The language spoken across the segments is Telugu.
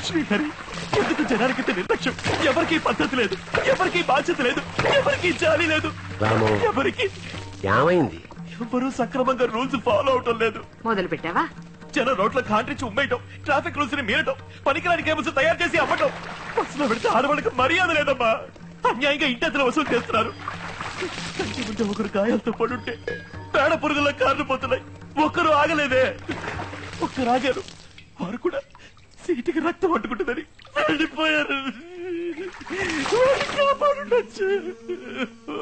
శ్రీహరి, ఎందుకు జనానికి నిర్లక్ష్యం? ఎవరికి పద్ధతి లేదు, ఎవరికి బాధ్యత లేదు, ఎవరికి జాలి లేదు, ఎవరికి ఏమైంది? ఎవరు సక్రమంగా రూల్స్ ఫాలో అవటం లేదు. మొదలు పెట్టావా? జనం రోడ్ల కాంట్రించి ఉమ్మేయటం, ట్రాఫిక్ రూల్స్ ని మీరటం, పనికిరాని కేబుల్స్ తయారు చేసి అమ్మటం. బస్సులో పెడితే ఆడవాళ్ళకి మర్యాద లేదమ్మా. అన్యాయంగా ఇంటెంతలు వసూలు చేస్తున్నారు. కంటి ముందు ఒకరు గాయాలతో పడుంటే పేడ పురుగుల కార్లు పోతున్నాయి. ఒక్కరు ఆగలేదే. ఒక్కరు ఆగారు, వారు కూడా సీటుకి రక్తం పట్టుకుంటుందని వెళ్ళిపోయారు. కాపాడుండొచ్చు.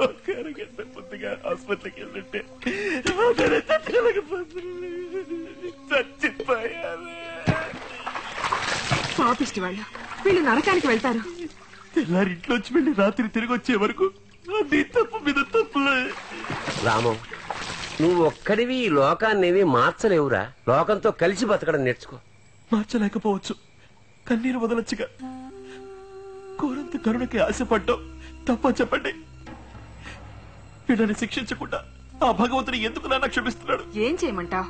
ఒక అరగంట ముందుగా హాస్పిటల్కి వెళ్ళింటే చచ్చిపోయారు. పాపిష్టి వాళ్ళు, వీళ్ళు నరకానికి వెళ్తారు. తెల్లారి ఇంట్లోంచి వెళ్ళి రాత్రి తిరిగి వచ్చే వరకు నీ తప్పు మీద తప్పులే. రామం, నువ్వు ఒక్కడివి ఈ లోకాన్ని మార్చలేవురా. లోకంతో కలిసి బతకడం నేర్చుకో. మార్చలేకపోవచ్చు, కన్నీరు వదలొచ్చుగా. కోరంత కరుణకి ఆశపడ్డావు తప్ప చెప్పండి. వీళ్ళని శిక్షించకుండా ఆ భగవంతుని ఎందుకు నాన్న క్షమిస్తున్నాడు? ఏం చేయమంటావు?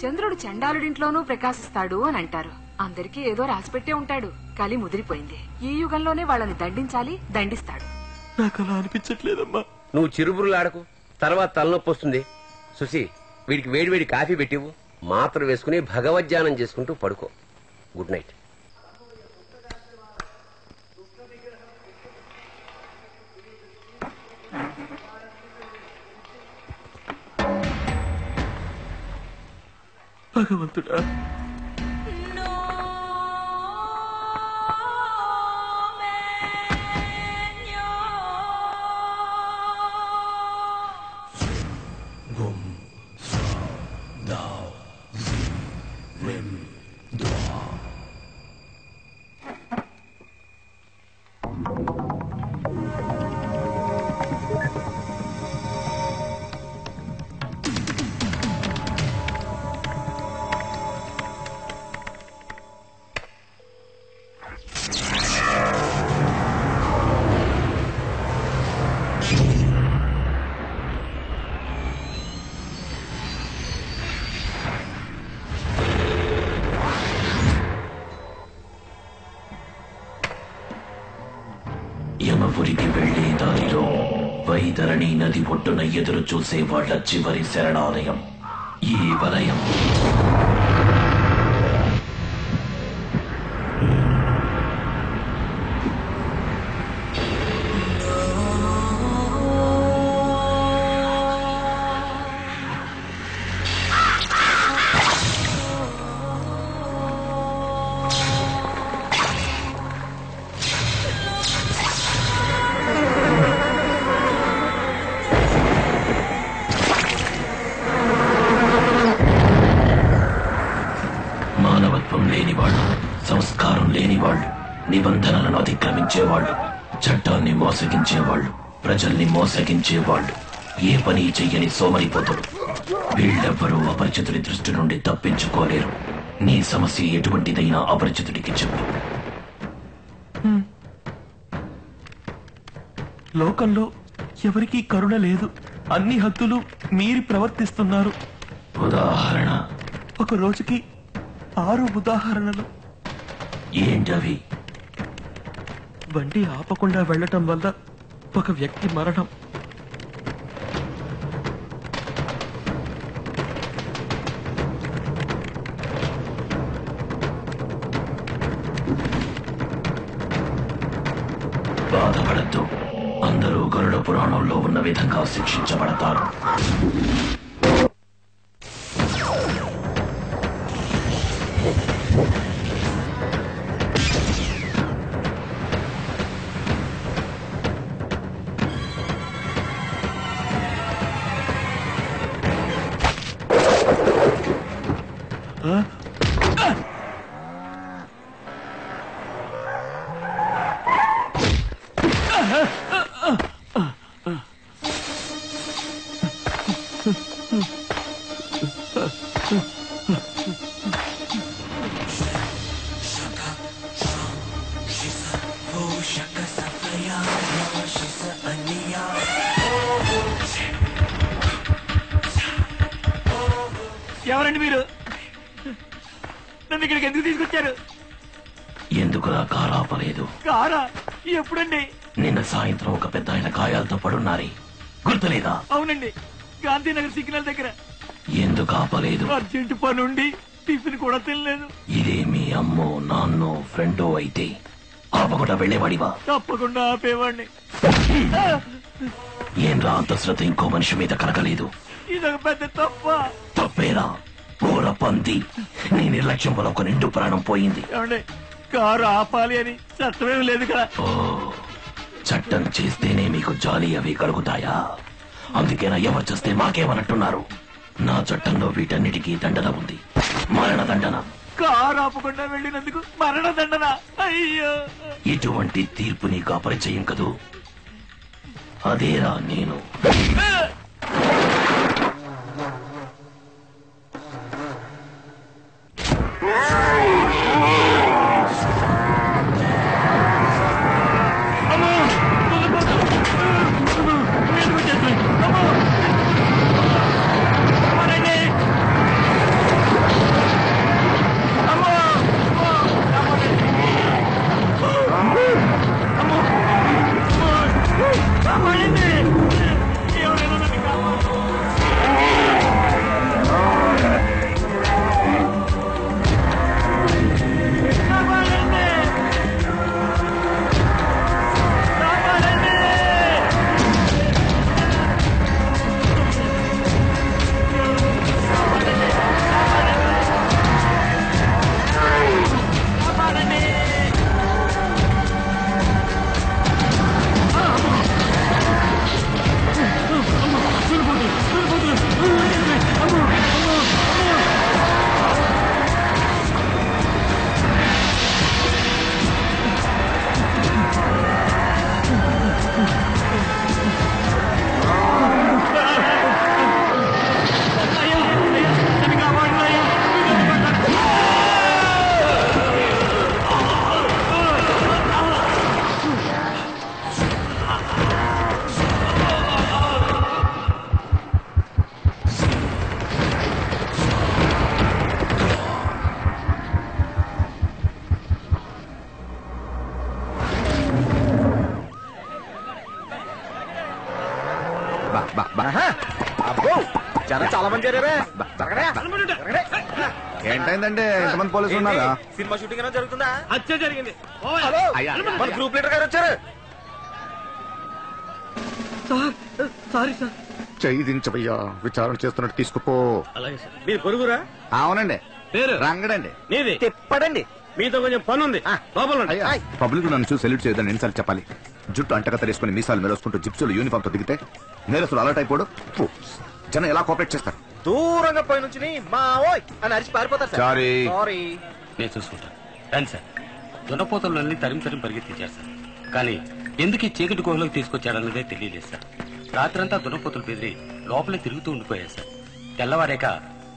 చంద్రుడు చండాలుడింట్లోనూ ప్రకాశిస్తాడు అని అంటారు. అందరికీ ఏదో రాసిపెట్టే ఉంటాడు. కలి ముదిరిపోయింది. ఈ యుగంలోనే వాళ్ళని దండించాలి, దండిస్తాడు. నాకు అలా అనిపించట్లేదమ్మా. నువ్వు చిరుబురులాడకు, తర్వాత తలనొప్పి వస్తుంది. సుశీ, వీడికి వేడివేడి కాఫీ పెట్టివు. మాత్ర వేసుకుని భగవద్ధ్యానం చేసుకుంటూ పడుకో. Good night. భగవంతుడా, యమపురికి వెళ్లే దారిలో వైతరణి నది ఒడ్డున ఎదురు చూసే వాళ్ల చివరి శరణాలయం ఈ వలయం. సంస్కారం లేనివాళ్లు, నిబంధనలను అతిక్రమించేవాళ్లు, చట్టాన్ని మోసగించేవాళ్లు, ప్రజల్ని మోసగించేవాళ్లు, ఏ పని చెయ్యని సోమరిపోతుడు. వీళ్ళెవ్వరూ అపరిచితుడి దృష్టి నుండి తప్పించుకోలేరు. నీ సమస్య ఎటువంటిదైనా అపరిచితుడికి చెప్పు. లోకంలో ఎవరికీ కరుణ లేదు. అన్ని హద్దులు మీరి ప్రవర్తిస్తున్నారు. ఉదాహరణ? ఒక రోజుకి 6 ఉదాహరణలు. ఏంటవి? బండి ఆపకుండా వెళ్లటం వల్ల ఒక వ్యక్తి మరణం, బాధపడద్దు, అందరూ గరుడ పురాణంలో ఉన్న విధంగా శిక్షించబడతారు. ఎవరండి మీరు? నన్ను ఇక్కడికి ఎందుకు తీసుకొచ్చారు? ఎందుకురా కారు ఆపలేదు? కారా? ఎప్పుడండి? నిన్న సాయంత్రం ఒక పెద్ద ఆయన గాయాలతో పడున్నారే, గుర్తులేదా? అవునండి, గాంధీనగర్ సిగ్నల్ దగ్గర. ఎందుకు ఆపలేదు? అర్జెంట్ పనుండి టిఫిన్ కూడా తినలేదు. ఇదే మీ అమ్మో నాన్నో ఫ్రెండో అయితే ఆపకుండా వెళ్లేవాడివా? తప్పకుండా ఆపేవాడిని. ఏంరా అంత శ్రద్ధ ఇంకో మనిషి మీద కలగలేదు? ఇదొక పెద్ద తప్ప. తప్పేరా ఘోర పంది. నీ నిర్లక్ష్యం వల్ల ఒక నిండు ప్రాణం పోయింది. ఏమండి, కారు ఆపాలి అని చట్టమేమి లేదు కదా. ఓ, చట్టం చేస్తేనే మీకు జాలి అవి కలుగుతాయా? అందుకేనా ఎవరు చేస్తే మాకేమన్నట్టున్నారు? నా చట్టంలో వీటన్నిటికీ దండన ఉంది, మరణ దండన. కారు ఆపకుండా వెళ్ళినందుకు మరణ దండన? అయ్యో! ఇటువంటి తీర్పు నీకు అపరిచయం కదూ? అదేరా నేను. చాలా మంది చేరారా? ఏంటైందండి ఎంతమంది పోలీసులు ఉన్నారా? సినిమా షూటింగ్ ఏమైనా జరుగుతుందా? హత్య జరిగింది. హలో, మన గ్రూప్ లీడర్ గారు వచ్చారు. Sorry sir. చేయించబయ్యా, విచారణ చేస్తున్నట్టు తీసుకుపో. అలాగే సార్. మీరు పొరుగురా? అవునండి, పేరు రంగడండి. నీది? తిప్పడండి. మీతో కొంచెం పని ఉంది, లోపల ఉండండి. అయ్యా, పబ్లిక్ నన్ను చూసి సెల్యూట్ చేయదని ఎన్నిసార్లు చెప్పాలి? జుట్టు అంటగత వేసుకుని మీసాలు మెరుస్తుంటూ జిప్సులు యూనిఫామ్ తో దిగితే నేరస్తులు అలర్ట్ అయిపోడు. జనం ఎలా కోఆపరేట్ చేస్తారు? దూరంగా పోయి నుంచి మా ఓయ్ అని అరిచి పారిపోతారు సార్. సారీ. సారీ. నేను చూసుకుంటాను. రండి సార్. దున్నపోతలన్నీ తరిమి పరిగెత్తించారు సార్. కానీ ఎందుకు ఈ చీకటి గుహలోకి తీసుకొచ్చాడన్నదే తెలియలేదు సార్. రాత్రంతా దున్నపోతులు బెదిరి లోపలే తిరుగుతూ ఉండిపోయారు సార్. తెల్లవారాక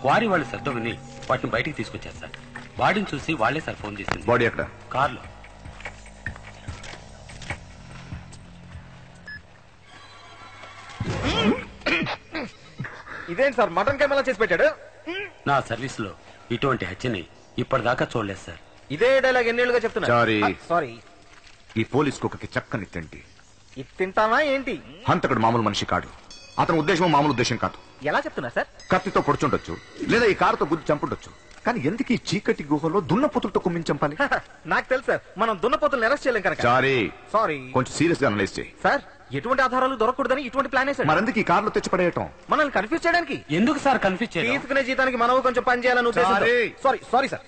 క్వారీ వాళ్ళు శబ్దం విని వాటిని బయటికి తీసుకొచ్చారు సార్. వాడిని చూసి వాళ్లే సార్ ఫోన్ చేసింది. బాడీ ఎక్కడ? కార్లో. ఇదేంటి సార్ మటన్ కెమెలా చేసి పెట్టాడు? నా సర్వీస్ లో ఇటువంటి హత్యని ఇప్పటిదాకా చూడలేదు సార్. ఇదే డైలాగ్ ఎన్నేళ్లుగా చెప్తున్నా. సారీ. సారీ. ఈ పోలీస్ కుక్కకి చక్కని తిండి. ఇది తింటావా ఏంటి? హంతకుడు మామూలు మనిషి కాడు. అతని ఉద్దేశం మామూలు ఉద్దేశం కాదు. ఎలా చెప్తున్నా సార్? కత్తితో పొడుచుండొచ్చు, లేదా ఈ కారుతో గుద్ది చంపుండొచ్చు. కానీ ఎందుకు ఈ చీకటి గుహలో దున్నపోతులతో కుమ్మించి చంపాలి? నాకు తెలుసు సార్, మనం దున్నపోతులను అరెస్ట్ చేయలేం కనుక. సారీ. సారీ. కొంచెం సీరియస్ గా అనలైజ్ చేయి. సార్, ఎటువంటి ఆధారాలు దొరకకూడదని ఇటువంటి ప్లాన్ వేసాడు. మరెందుకు ఈ కారులో తెచ్చి పడేయటం? మనల్ని కన్ఫ్యూజ్ చేయడానికి. ఎందుకు సార్ కన్ఫ్యూజ్ చేయడం? తీసుకునే జీతానికి మనం కొంచెం పని చేయాలని ఉద్దేశంతో. సారీ. సారీ. Sorry sir.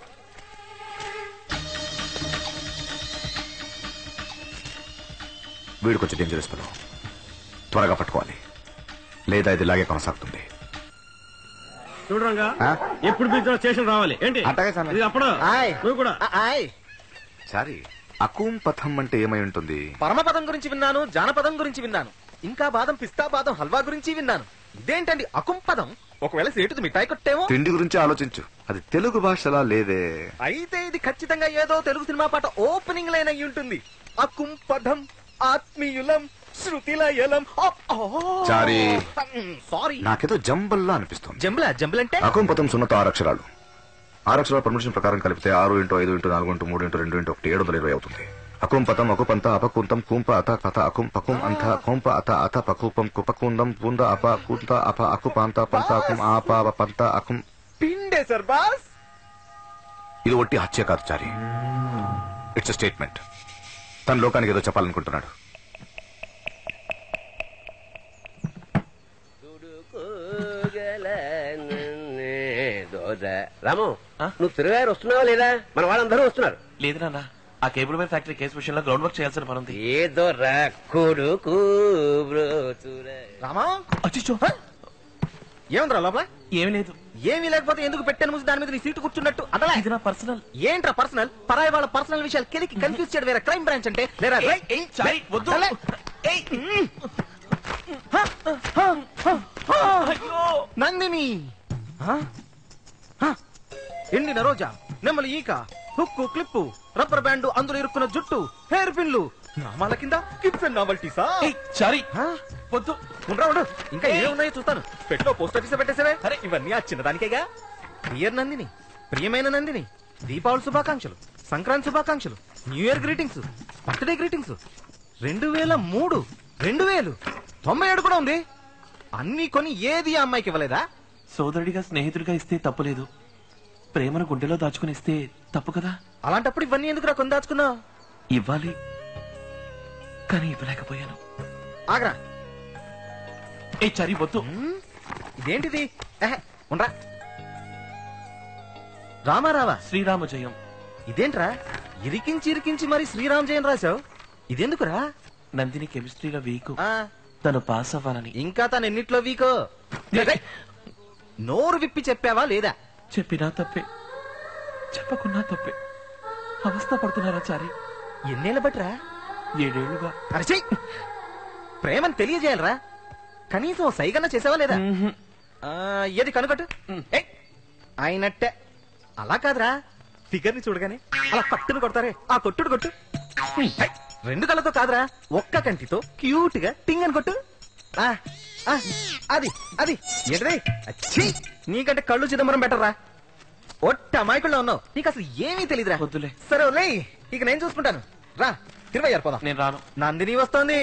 వీడు కొంచెం డేంజరస్ పదం, త్వరగా పట్టుకోవాలి, లేదా ఇది ఇలాగే కొనసాగుతుంది. చూడరంగా ఆ? ఎప్పుడు పిలిచినా స్టేషన్ రావాలి ఏంటి? అట్టగే సార్. ఇది అప్పుడు ఆయ్. నువ్వు కూడా ఆయ్. సారీ, అకూం పథం అంటే ఏమై ఉంటుంది? పరమపదం గురించి విన్నాను, జానపదం గురించి విన్నాను, ఇంకా బాదం పిస్తా బాదం హల్వా గురించి విన్నాను. ఇదేంటండి అకుంపదం? ఒకవేళ సేటుది మిఠాయి కొట్టేమో. తిండి గురించి ఆలోచించు, అది తెలుగు భాషలా లేదే. అయితే ఇది ఖచ్చితంగా ఏదో తెలుగు సినిమా పాట ఓపెనింగ్ లైన్ అయి ఉంటుంది. అకుంపదం ఆత్మీయులం శృతిలయలం. సారీ. సారీ. నాకేదో జంబల్లా అనిపిస్తుంది. జంబులా? జంబుల్ అంటే? అకూం పథం 06 అక్షరాలు. 6 అక్షరాల పర్మిషన్ ప్రకారం కలిపితే 6 × 5 × 4 × 3 × 2 × 1 720 అవుతుంది. అకుం పతం అకుపంత అపకుంతం కుంప అత కథ అకుం పకుం అంత కొంప అత అత పకుపం కుపకుందం పుంద అప కుంత అప అకుపాంత పంత అకుం ఆప పంత అకుం. పిండే సార్ బాస్. ఇది ఒట్టి హత్య కాదు చారి, ఇట్స్ స్టేట్మెంట్. తన లోకానికి ఏదో చెప్పాలనుకుంటున్నాడు. రాము, నువ్వు తిరుగారు వస్తున్నావా లేదా? మన వాళ్ళందరూ వస్తున్నారు. లేదు నాన్న, ఆ కేబుల్ వైర్ ఫ్యాక్టరీ కేసు విషయంలో గ్రౌండ్ వర్క్ చేయాల్సిన పని ఉంది. ఏదో కొడుకు రామా అచ్చిచ్చో, ఏముందిరా లోపల? ఏమీ లేదు. ఏమీ లేకపోతే ఎందుకు పెట్టాను మూసి దాని మీద నీ సీటు కూర్చున్నట్టు? అదలా ఇది నా పర్సనల్. ఏంట్రా పర్సనల్? పరాయి వాళ్ళ పర్సనల్ విషయాలు కెలికి కన్ఫ్యూజ్ చేయడం వేరే క్రైమ్ బ్రాంచ్ అంటే లేరా? చాయ్ వద్దు. అదలే. నందిని ఎండిన రోజా, నెమ్మలి ఈక, హుక్కు క్లిప్పు, రబ్బర్ బ్యాండ్, అందులో ఇరుక్కున్న జుట్టు, హెయిర్ పిన్లు, నామాల కింద కిడ్స్ అండ్ నావల్టీసా? చారీ వద్దు. ఉండు, ఇంకా ఏమున్నాయో చూస్తాను. పెట్లో పోస్ట్ ఆఫీస్ పెట్టేసావే. అరే ఇవన్నీ ఆ చిన్నదానికేగా. డియర్ నందిని, ప్రియమైన నందిని, దీపావళి శుభాకాంక్షలు, సంక్రాంతి శుభాకాంక్షలు, new year greetings, birthday greetings. 2003, 2000, 97 కూడా ఉంది. అన్ని కొని ఏది ఆ అమ్మాయికి ఇవ్వలేదా? సోదరుడిగా స్నేహితుడిగా ఇస్తే తప్పులేదు, ప్రేమను గుండెలో దాచుకుని ఇస్తే తప్పు కదా. అలాంటప్పుడు ఇవన్నీ ఎందుకు కొని దాచుకున్నావు? ఇవ్వాలి, కానీ ఇవ్వలేకపోయాను. ఆగ్రా. చరి వద్దు. ఇదేంటిది? ఉండరా. రామారావా? శ్రీరామ జయం. ఇదేంట్రా ఇరికించి ఇరికించి మరి శ్రీరామ్ జయం రాశావు? ఇదెందుకురా? నందిని కెమిస్ట్రీలో వీకు, ఆ, తను పాస్ అవ్వాలని. ఇంకా తను ఎన్నిట్లో వీకో? నోరు విప్పి చెప్పావా లేదా? చెప్పినా తప్పే, చెప్పకున్నా తప్పే. అవస్థ పడుతున్నారా చారి? ఎన్నేళ్ళ బట్రా? 7 ఏళ్లుగా. అరచి ప్రేమను తెలియజేయాలరా, కనీసం సైగన్న చేసావా లేదా? ఏది కనుకట్టు. అయినట్టే. అలా కాదురా, ఫిగర్ ని చూడగానే అలా పట్టును కొడతారే, ఆ కొట్టుడు కొట్టు. 2 కళ్ళతో కాదురా, ఒక్క కంటితో క్యూట్ గా టింగ్ అని కొట్టు. అది అది ఏంటది? అచ్చి, నీకంటే కళ్ళు చిదంబరం బెటర్రా. ఒట్ట అమాయకుల్లో ఉన్నావు, నీకు అసలు ఏమీ తెలియదురా. వద్దులే. సరే లే, ఇక నేను చూసుకుంటాను. రా 20 పోదాం. నేను రాను. నందిని వస్తోంది.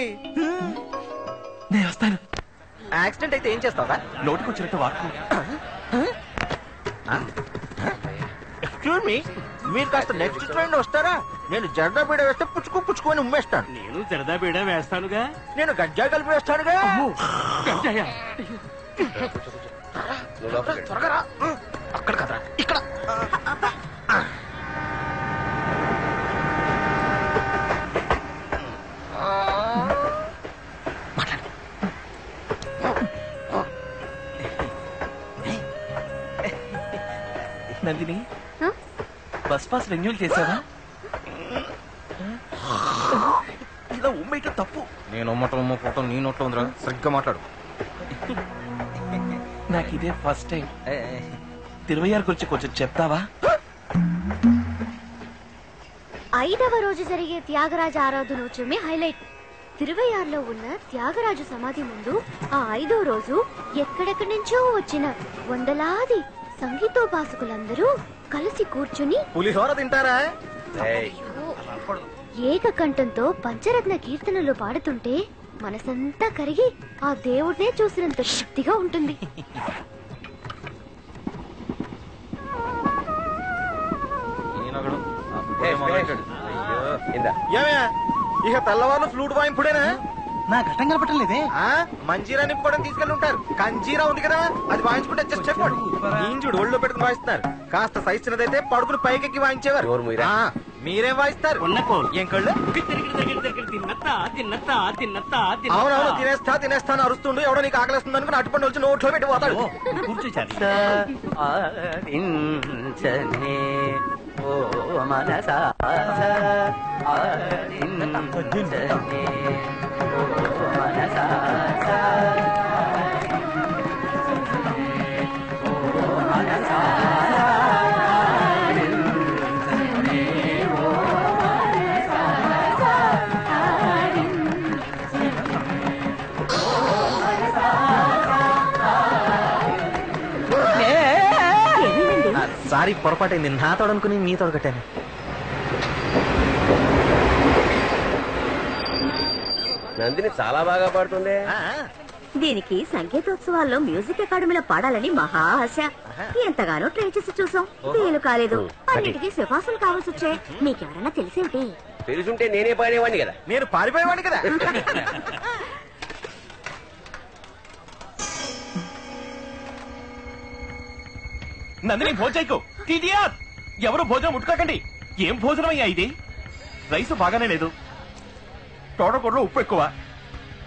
నేను వస్తాను. యాక్సిడెంట్ అయితే ఏం చేస్తావా? నోటికి వచ్చినట్టు వాడుకో. ఎక్స్క్యూజ్ మీ, మీరు కాస్త నెక్స్ట్ ట్రైన్ వస్తారా? నేను జర్దా బీడ వేస్తే పుచ్చుకొని ఉమ్మేస్తాను. నేను జరదా బీడా వేస్తానుగా. నేను గంజాయి కలిపి వేస్తానుగా. త్వరగా రా. అక్కడ కదరా, ఇక్కడ. నందిని, బస్ పాస్ రెన్యూల్ చేసావా? ఇలా ఉమ్మేయటం తప్పు. నేను ఉమ్మటం ఫోటో నీ నోట్లో ఉందిరా, సరిగ్గా మాట్లాడు. నాకు ఇదే ఫస్ట్ టైం. 26 గురించి కొంచెం చెప్తావా? 5వ రోజు జరిగే త్యాగరాజ ఆరాధనోత్సవమే హైలైట్. 26లో ఉన్న త్యాగరాజు సమాధి ముందు ఆ 5వ రోజు ఎక్కడెక్కడి నుంచో వచ్చిన వందలాది సంగీతోపాసకులందరూ కలిసి కూర్చుని పులిహోర తింటారా? ఏకకంఠంతో పంచరత్న కీర్తనలు పాడుతుంటే మనసంతా కరిగి ఆ దేవుడినే చూసినంత శక్తిగా ఉంటుంది. ఏమయ్యా, ఇక తెల్లవారు ఫ్లూట్ వాయింపుడేనా? నా ఘట్టం కనపడటం లేదే. మంజీరా నింపుకోవడం తీసుకెళ్ళి ఉంటారు. కంజీరా ఉంది కదా, అది వాయించుకుంటే జస్ట్ చెప్పండి. ఇంజుడు ఒళ్ళో పెట్టుకుని వాయిస్తున్నారు. కాస్త సైజ్ చిన్నదైతే పడుకుని పైకెక్కి వాయించేవారు. మీరేం వాయిస్తారు? ఏం కళ్ళు? అవునవును, తినేస్తాను అరుస్తుండు. ఎవడో నీకు ఆకలిస్తుంది అనుకుని అటుపండి వచ్చి నోట్లో పెట్టి పోతాడు. సారీ పొరపాటైంది. నా తోడనుకుని నీ తోడు కట్టాను. నందిని చాలా బాగా పాడుతుంది. దీనికి సంగీతోత్సవాల్లో మ్యూజిక్ అకాడమీలో పాడాలని మహా ఆశ. ఎంతగానో ట్రై చేసి చూసాం, వీలు కాలేదు. అన్నిటికీ సిఫార్సులు కావాల్సి వచ్చాయి. మీకెవరన్నా తెలిసేమిటి? తెలుసుంటే నేనే పాడేవాడిని కదా. నేను పారిపోయేవాడిని కదా. నందిని భోజైకు టీటీఆర్ ఎవరు భోజనం ముట్టుకోకండి. ఏం భోజనం అయ్యా ఇది? రైసు బాగానే లేదు, తోటకూరలో ఉప్పు ఎక్కువ,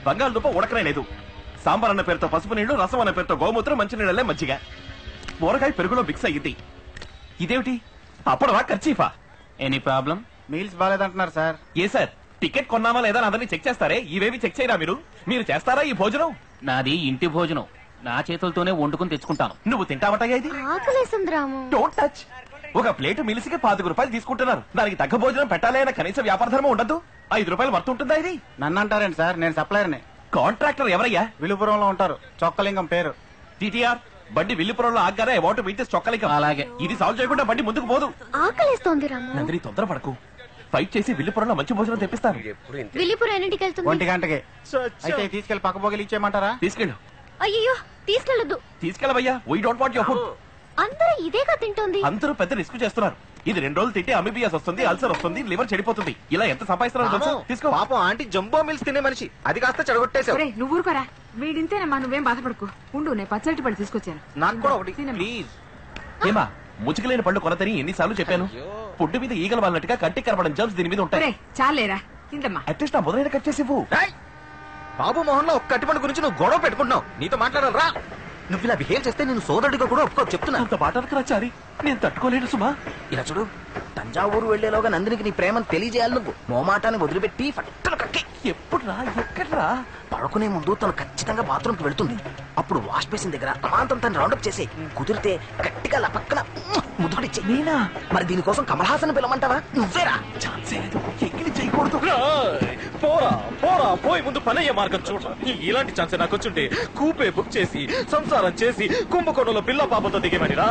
బంగాళదుంప ఉడకనే లేదు, సాంబార్ అన్న పేరుతో పసుపు నీళ్లు, రసం అన్న పేరుతో గోమూత్రం, మంచినీళ్ళే మజ్జిగ, ఊరగాయ పెరుగులో మిక్స్ అయ్యింది. ఇదేమిటి? అప్పడవా ఖర్చీఫా? Any problem? మీల్స్ బాగాలేదంటున్నారు సార్. ఏ సార్, టికెట్ కొన్నామా లేదా అందరినీ చెక్ చేస్తారే, ఇవేవి చెక్ చేయరా మీరు? మీరు చేస్తారా ఈ భోజనం? నాది ఇంటి భోజనం, నా చేతులతోనే వండుకుని తెచ్చుకుంటాను. నువ్వు తింటావటయ్యా ఇది? ఆకలేసింది రాము. Don't touch. ఒక ప్లేటు మిలిసికి 5 రూపాయలు తీసుకుంటున్నారు. దానికి తగ్గ భోజనం పెట్టాలి అన్న కనీస వ్యాపార ధర్మం ఉండదు. 5 రూపాయలు వర్త్ ఉంటుందా ఇది? నన్ను అంటారండి సార్, నేను సప్లయర్ని. కాంట్రాక్టర్ ఎవరయ్యా? విలుపురంలో ఉంటారు, చొక్కలింగం పేరు. టీటీఆర్ బండి విల్లుపురంలో ఆగ్గానే అబౌట్ మీటర్స్ చొక్కలిక. అలాగే. ఇది సాల్వ్ చేయకుండా బండి ముందుకు పోదు. ఆకలేస్తోంది రాము. నందిని తొందరపడకు, ఫైట్ చేసి విల్లుపురంలో మంచి భోజనం తెప్పిస్తాను. ఎప్పుడు ఇంతే. విల్లిపురం ఎన్నింటికి వెళ్తుంది? 1 గంటకి. అయితే తీసుకెళ్లి పక్క పోగలు ఇచ్చేయమంటారా? తీసుకెళ్ళు. అయ్యో తీసుకెళ్ళదు. తీసుకెళ్ళవయ్యా. We don't want your food. అందరూ ఇదేగా తింటోంది. అందరూ పెద్ద రిస్క్ చేస్తున్నారు. ఇది 2 రోజులు తింటే అమీబియాస్ వస్తుంది, అల్సర్ వస్తుంది, లివర్ చెడిపోతుంది. ఇలా ఎంత సంపాదిస్తున్నారో తెలుసా? తీసుకో. పాపం ఆంటీ జంబో మిల్స్ తినే మనిషి, అది కాస్త చెడగొట్టేశావు. ఒరేయ్, నువ్వు ఊరుకోరా. వీడింతేనమ్మా, నువ్వేం బాధపడకు. ఉండు, నేను పచ్చడి పడి తీసుకొచ్చాను. నాకు కూడా ఒకటి తినమ్మా. ప్లీజ్. ఏమా ముచ్చుకులేని పళ్ళు కొనతని ఎన్నిసార్లు చెప్పాను? పుట్టు మీద ఈగలు వాళ్ళనట్టుగా కంటికి కనబడిన జర్మ్స్ దీని మీద ఉంటాయి. ఒరేయ్, చాలేరా, తిందమ్మా. అట్లీస్ట్ నా మొదలైన కట్ చేసి ఇవ్వు. ఏయ్! బాబు మోహన్ లో ఒక్క అట్టిపండు గురించి నువ్వు గొడవ పెట్టుకుంటున్నావు. నీతో మాట్లాడాలి రా. నువ్వు ఇలా బిహేవ్ చేస్తే నేను సోదరుడిగా కూడా ఒప్పుకో చెప్తున్నా. అంత మాటలకు చారి నేను తట్టుకోలేను సుమా. ఇలా చూడు, తంజావూరు వెళ్లేలోగా నందినికి నీ ప్రేమను తెలియజేయాలి. నువ్వు మోమాటాన్ని వదిలిపెట్టి ఫట్టున కక్కి ఎప్పుడురా, ఎక్కడ్రా? పడుకునే ముందు తను ఖచ్చితంగా బాత్రూమ్కి వెళ్తుంది. అప్పుడు వాష్ బేసిన్ దగ్గర అమాంతం తను రౌండప్ చేసి కుదిరితే గట్టిగా పక్కన ముద్దుకుడిచ్చే. నేనా? మరి దీనికోసం కమల్ హాసన్ పిలవమంటావా? నువ్వేరా. ఛాన్సే లేదు, ఎక్కిలి చేయకూడదు. పోరా పోరా పోయి ముందు పనయ్యే మార్గం చూడ. ఇలాంటి ఛాన్స్ నాకు వచ్చుంటే కూపే బుక్ చేసి సంసారం చేసి కుంభకోణంలో పిల్ల పాపతో దిగమని రా.